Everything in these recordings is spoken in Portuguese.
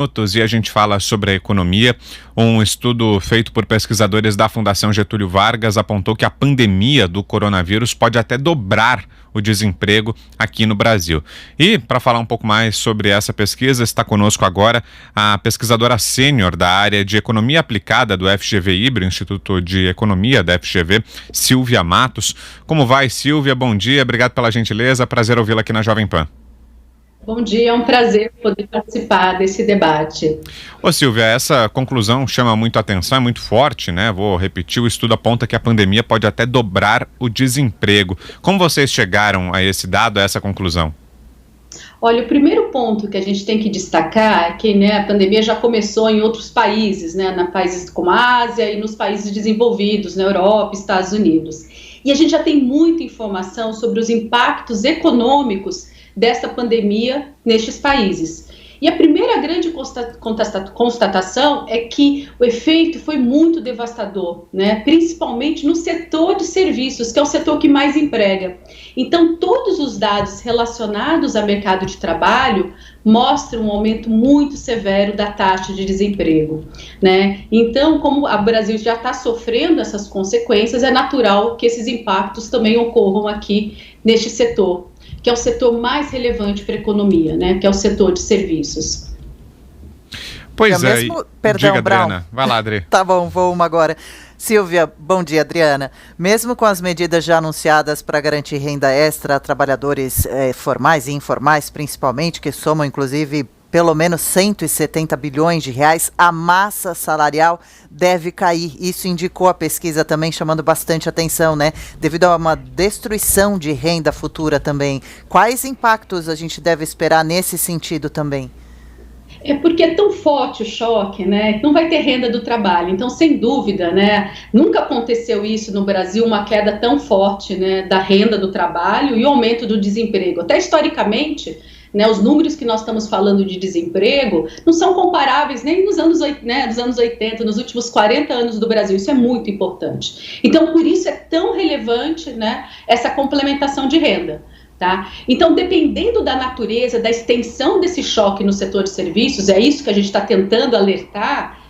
Minutos e a gente fala sobre a economia. Um estudo feito por pesquisadores da Fundação Getúlio Vargas apontou que a pandemia do coronavírus pode até dobrar o desemprego aqui no Brasil. E para falar um pouco mais sobre essa pesquisa, está conosco agora a pesquisadora sênior da área de Economia Aplicada do FGV-IBRE, Instituto de Economia da FGV, Silvia Matos. Como vai, Silvia? Bom dia, obrigado pela gentileza, prazer ouvi-la aqui na Jovem Pan. Bom dia, é um prazer poder participar desse debate. Ô Silvia, essa conclusão chama muito a atenção, é muito forte, né? Vou repetir, o estudo aponta que a pandemia pode até dobrar o desemprego. Como vocês chegaram a esse dado, a essa conclusão? Olha, o primeiro ponto que a gente tem que destacar é que a pandemia já começou em outros países, países como a Ásia e nos países desenvolvidos, na Europa, Estados Unidos. E a gente já tem muita informação sobre os impactos econômicos dessa pandemia nestes países. E a primeira grande constatação é que o efeito foi muito devastador, principalmente no setor de serviços, que é o setor que mais emprega. Então, todos os dados relacionados ao mercado de trabalho mostram um aumento muito severo da taxa de desemprego. Então, como o Brasil já está sofrendo essas consequências, é natural que esses impactos também ocorram aqui neste setor, que é o setor mais relevante para a economia, que é o setor de serviços. Pois é, Perdão, diga, Brown. Adriana. Vai lá, Adri. Tá bom, vou uma agora. Silvia, bom dia, Adriana. Mesmo com as medidas já anunciadas para garantir renda extra a trabalhadores formais e informais, principalmente, que somam, inclusive, pelo menos 170 bilhões de reais, a massa salarial deve cair. Isso indicou a pesquisa também, chamando bastante atenção, devido a uma destruição de renda futura também. Quais impactos a gente deve esperar nesse sentido também? É porque é tão forte o choque, não vai ter renda do trabalho. Então, sem dúvida, nunca aconteceu isso no Brasil, uma queda tão forte, da renda do trabalho e o aumento do desemprego. Até historicamente, os números que nós estamos falando de desemprego não são comparáveis nem dos anos 80, nos últimos 40 anos do Brasil. Isso é muito importante. Então, por isso é tão relevante, essa complementação de renda. Tá? Então, dependendo da natureza, da extensão desse choque no setor de serviços, é isso que a gente está tentando alertar,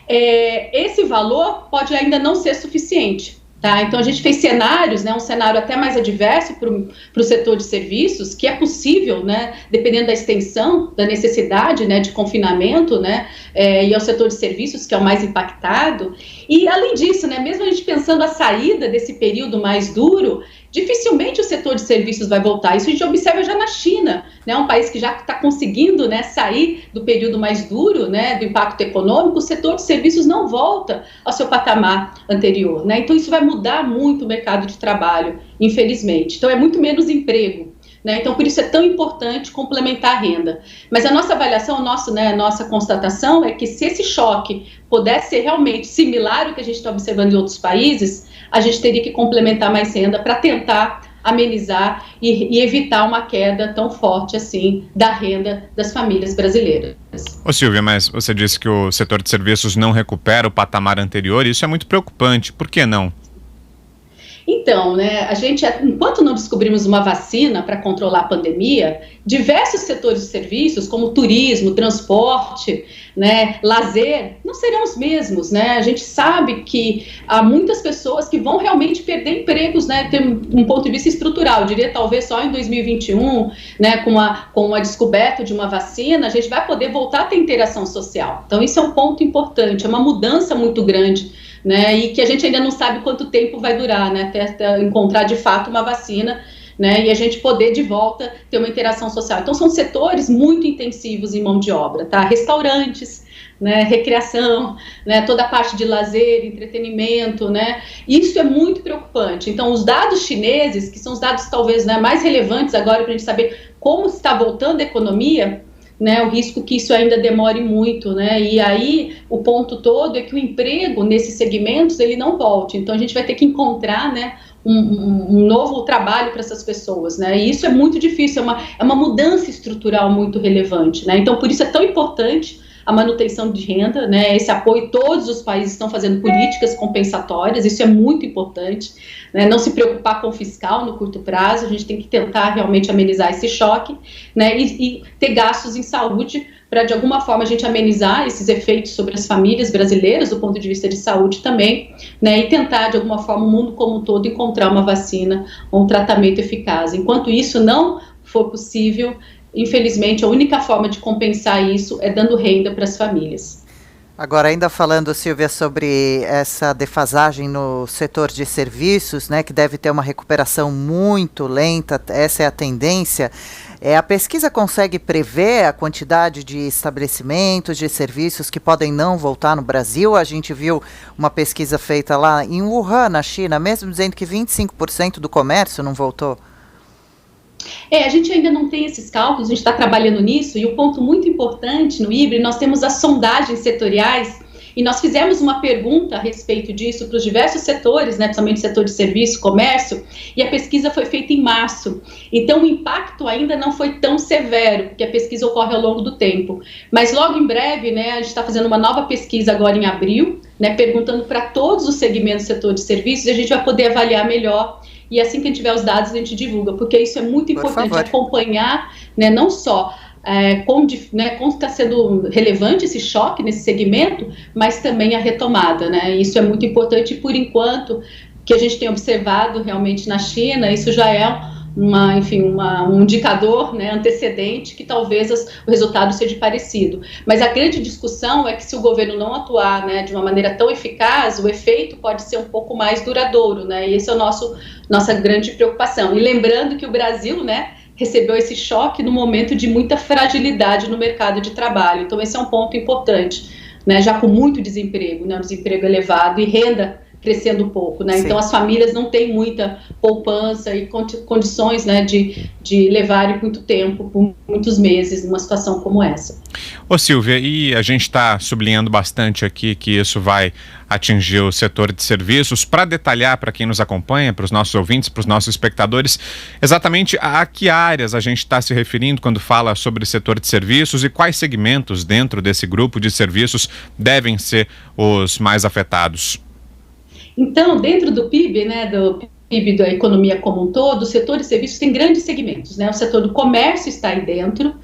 esse valor pode ainda não ser suficiente. Tá? Então, a gente fez cenários, um cenário até mais adverso para o setor de serviços, que é possível, dependendo da extensão, da necessidade de confinamento, e ao setor de serviços, que é o mais impactado. E, além disso, mesmo a gente pensando a saída desse período mais duro, dificilmente o setor de serviços vai voltar. Isso a gente observa já na China, um país que já está conseguindo sair do período mais duro, do impacto econômico. O setor de serviços não volta ao seu patamar anterior. Então, isso vai mudar muito o mercado de trabalho, infelizmente. Então, é muito menos emprego. Então, por isso é tão importante complementar a renda. Mas a nossa avaliação, a nossa constatação é que se esse choque pudesse ser realmente similar ao que a gente está observando em outros países, a gente teria que complementar mais renda para tentar amenizar e evitar uma queda tão forte assim da renda das famílias brasileiras. Ô Silvia, mas você disse que o setor de serviços não recupera o patamar anterior, e isso é muito preocupante. Por que não? Então, a gente, enquanto não descobrimos uma vacina para controlar a pandemia, diversos setores de serviços, como turismo, transporte, lazer, não serão os mesmos, A gente sabe que há muitas pessoas que vão realmente perder empregos, Tem um ponto de vista estrutural, eu diria talvez só em 2021, com a descoberta de uma vacina, a gente vai poder voltar a ter interação social. Então, isso é um ponto importante, é uma mudança muito grande, e que a gente ainda não sabe quanto tempo vai durar, até encontrar de fato uma vacina, e a gente poder de volta ter uma interação social. Então, são setores muito intensivos em mão de obra, tá? Restaurantes, recreação, toda a parte de lazer, entretenimento, isso é muito preocupante. Então, os dados chineses, que são os dados talvez mais relevantes agora para a gente saber como está voltando a economia, o risco que isso ainda demore muito, e aí o ponto todo é que o emprego nesses segmentos ele não volte, então a gente vai ter que encontrar um novo trabalho para essas pessoas, e isso é muito difícil, é uma mudança estrutural muito relevante, então por isso é tão importante a manutenção de renda, esse apoio. Todos os países estão fazendo políticas compensatórias, isso é muito importante, não se preocupar com o fiscal no curto prazo, a gente tem que tentar realmente amenizar esse choque, e ter gastos em saúde para de alguma forma a gente amenizar esses efeitos sobre as famílias brasileiras do ponto de vista de saúde também, né, e tentar de alguma forma o mundo como um todo encontrar uma vacina ou um tratamento eficaz. Enquanto isso não for possível, infelizmente a única forma de compensar isso é dando renda para as famílias. Agora, ainda falando, Silvia, sobre essa defasagem no setor de serviços, né, que deve ter uma recuperação muito lenta, essa é a tendência. A pesquisa consegue prever a quantidade de estabelecimentos, de serviços que podem não voltar no Brasil? A gente viu uma pesquisa feita lá em Wuhan, na China, mesmo dizendo que 25% do comércio não voltou. A gente ainda não tem esses cálculos, a gente está trabalhando nisso, e um ponto muito importante no IBRE, nós temos as sondagens setoriais, e nós fizemos uma pergunta a respeito disso para os diversos setores, né, principalmente o setor de serviço, comércio, e a pesquisa foi feita em março. Então o impacto ainda não foi tão severo, porque a pesquisa ocorre ao longo do tempo. Mas logo em breve, né, a gente está fazendo uma nova pesquisa agora em abril, né, perguntando para todos os segmentos do setor de serviços, e a gente vai poder avaliar melhor. E assim que a gente tiver os dados, a gente divulga, porque isso é muito importante, acompanhar, né, não só como está sendo relevante esse choque nesse segmento, mas também a retomada, né? Isso é muito importante e, por enquanto, que a gente tem observado realmente na China, isso já é um indicador, né, antecedente que talvez o resultado seja parecido. Mas a grande discussão é que se o governo não atuar, né, de uma maneira tão eficaz, o efeito pode ser um pouco mais duradouro, né, e esse é nossa grande preocupação. E lembrando que o Brasil, né, recebeu esse choque no momento de muita fragilidade no mercado de trabalho. Então esse é um ponto importante, né, já com muito desemprego, né, um desemprego elevado e renda crescendo pouco, né? Então as famílias não têm muita poupança e condições, né, de levarem muito tempo, por muitos meses, numa situação como essa. Ô Silvia, e a gente está sublinhando bastante aqui que isso vai atingir o setor de serviços. Para detalhar para quem nos acompanha, para os nossos ouvintes, para os nossos espectadores, exatamente a que áreas a gente está se referindo quando fala sobre o setor de serviços e quais segmentos dentro desse grupo de serviços devem ser os mais afetados? Então, dentro do PIB, né, do PIB da economia como um todo, o setor de serviços tem grandes segmentos, né? O setor do comércio está aí dentro,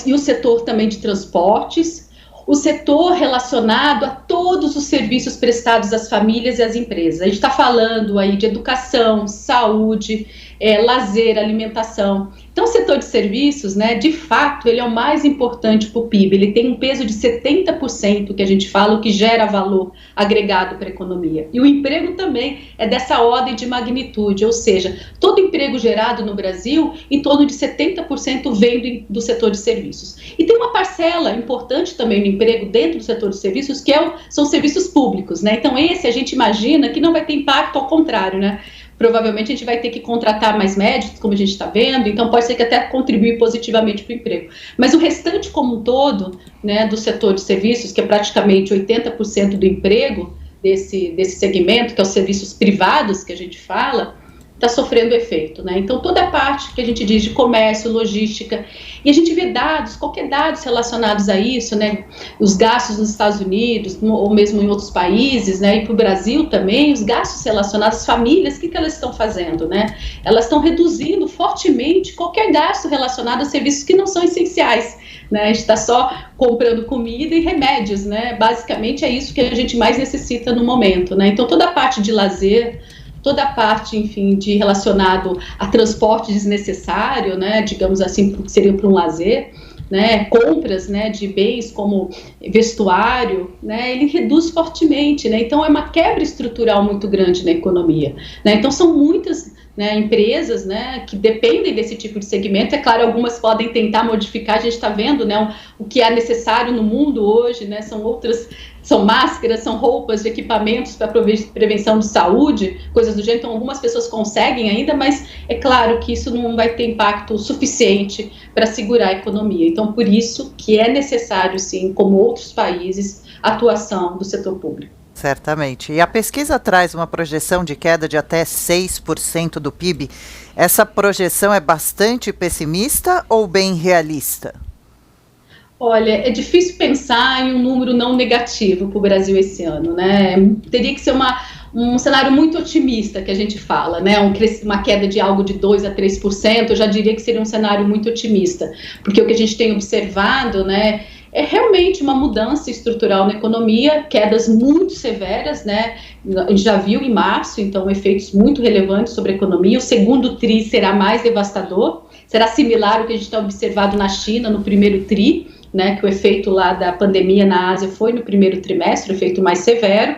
e o setor também de transportes, o setor relacionado a todos os serviços prestados às famílias e às empresas. A gente está falando aí de educação, saúde, lazer, alimentação. Então, o setor de serviços, né, de fato, ele é o mais importante para o PIB. Ele tem um peso de 70%, que a gente fala, o que gera valor agregado para a economia. E o emprego também é dessa ordem de magnitude, ou seja, todo emprego gerado no Brasil, em torno de 70% vem do setor de serviços. E tem uma parcela importante também no emprego dentro do setor de serviços, que são serviços públicos, né? Então, esse a gente imagina que não vai ter impacto, ao contrário, né? Provavelmente a gente vai ter que contratar mais médicos, como a gente está vendo, então pode ser que até contribui positivamente para o emprego. Mas o restante como um todo, né, do setor de serviços, que é praticamente 80% do emprego desse segmento, que é os serviços privados que a gente fala, está sofrendo efeito, né? Então toda a parte que a gente diz de comércio, logística, e a gente vê dados, qualquer dados relacionados a isso, né? Os gastos nos Estados Unidos, ou mesmo em outros países, né? E para o Brasil também, os gastos relacionados às famílias, o que elas estão fazendo, né? Elas estão reduzindo fortemente qualquer gasto relacionado a serviços que não são essenciais, né? A gente está só comprando comida e remédios, né? Basicamente é isso que a gente mais necessita no momento, né? Então toda a parte de lazer, toda a parte, enfim, de relacionado a transporte desnecessário, né, digamos assim, que seria para um lazer, né, compras, né, de bens como vestuário, né, ele reduz fortemente, né, então é uma quebra estrutural muito grande na economia, né, então são muitas, né, empresas, né, que dependem desse tipo de segmento. É claro, algumas podem tentar modificar, a gente está vendo, né, o que é necessário no mundo hoje, né, são máscaras, são roupas, de equipamentos para prevenção de saúde, coisas do gênero. Então, algumas pessoas conseguem ainda, mas é claro que isso não vai ter impacto suficiente para segurar a economia. Então, por isso que é necessário, sim, como outros países, a atuação do setor público. Certamente. E a pesquisa traz uma projeção de queda de até 6% do PIB. Essa projeção é bastante pessimista ou bem realista? Olha, é difícil pensar em um número não negativo para o Brasil esse ano, né? Teria que ser um cenário muito otimista que a gente fala, né? Uma queda de algo de 2 a 3%, eu já diria que seria um cenário muito otimista, porque o que a gente tem observado, né, é realmente uma mudança estrutural na economia, quedas muito severas, né? A gente já viu em março, então, efeitos muito relevantes sobre a economia. O segundo TRI será mais devastador, será similar ao que a gente está observado na China no primeiro TRI, né? Que o efeito lá da pandemia na Ásia foi no primeiro trimestre, o efeito mais severo.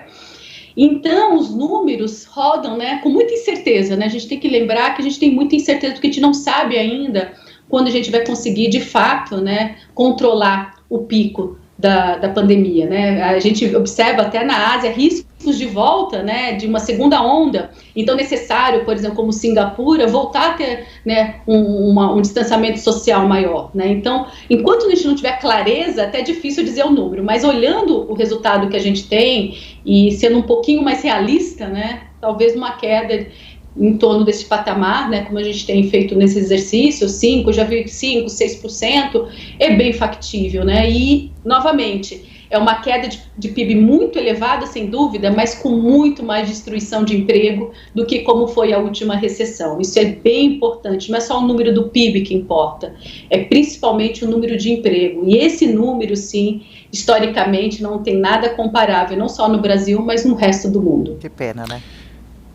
Então, os números rodam, né, com muita incerteza, né? A gente tem que lembrar que a gente tem muita incerteza, porque a gente não sabe ainda quando a gente vai conseguir, de fato, né, controlar o pico da pandemia, né? A gente observa até na Ásia riscos de volta, né, de uma segunda onda. Então, necessário, por exemplo, como Singapura, voltar a ter, né, um distanciamento social maior, né? Então, enquanto a gente não tiver clareza, até é difícil dizer o número, mas olhando o resultado que a gente tem e sendo um pouquinho mais realista, né, talvez uma queda em torno desse patamar, né, como a gente tem feito nesse exercício, 6% é bem factível, né, e, novamente, é uma queda de PIB muito elevada, sem dúvida, mas com muito mais destruição de emprego do que como foi a última recessão. Isso é bem importante, não é só o número do PIB que importa, é principalmente o número de emprego, e esse número, sim, historicamente, não tem nada comparável, não só no Brasil, mas no resto do mundo. Que pena, né?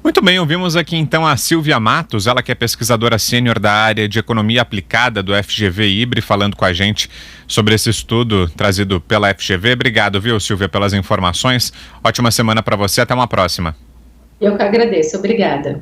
Muito bem, ouvimos aqui então a Silvia Matos, ela que é pesquisadora sênior da área de Economia Aplicada do FGV-IBRE, falando com a gente sobre esse estudo trazido pela FGV. Obrigado, viu, Silvia, pelas informações. Ótima semana para você, até uma próxima. Eu que agradeço, obrigada.